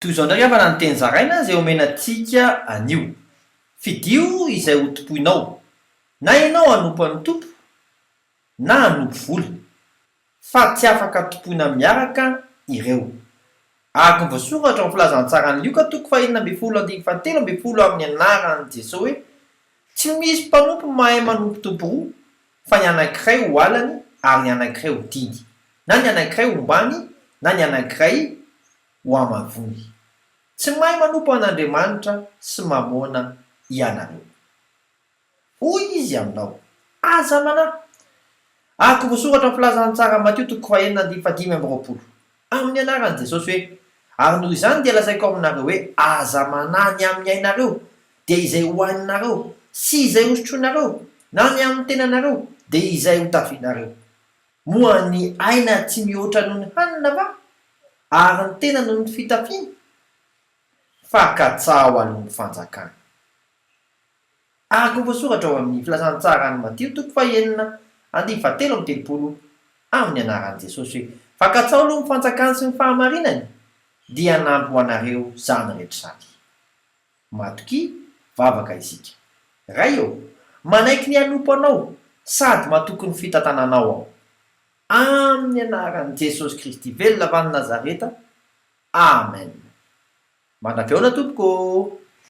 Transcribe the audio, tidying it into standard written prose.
toy izao ndraiky afa na ny teny zaraina zay omenantsika anio fidio izay ho tompoinao na ianao hanompo an'ny tompo na hanompo vola fa tsy afaka tompoina miaraka ireo araka ny voasoratra ny filazantsara an'io ka toko 4:17 amin'ny anaran'i Jesosy hoe tsy misy mpanompo mahay manompo tompo roa fa ny anankiray ho alany ary ny anankiray ho diny na ny anankiray hombany na ny anankiray ho amavony tsy mahay manompo an'Andriamanitra sy mamona ianareo hoy izy aminao aza mana araka voasoratra ny filazantsara Mateo toko 4:5 amin'ny anaran'i Jesosy hoe ary noho izany dia lazaiko aminareo hoe aza manany amin'ny ainareo dia izay hoaninareo sy izay hosotroinareo na ny amin'ny tenanareo dia izay ho tafianareo moa ny aina tsy mihoatra noho ny hanina va ary ny tena noho ny fitafiana fa katsao alohan'ny fanjakana araka voasoratra ao amin'ny filazantsara ny Mateo toko 4:17 amin'ny anaran'i Jesosy hoe fa katsao alohan'ny fanjakana sy ny fahamarinany dia nampy ho anareo zany rehetra zany matoky vavaka isika ray eo manaiky ny hanompo anao sady matoky ny fitantananao ao amin'ny anaran'i Jesosy Kristy velona avy any Nazareta amen. Mandraveona tompoko.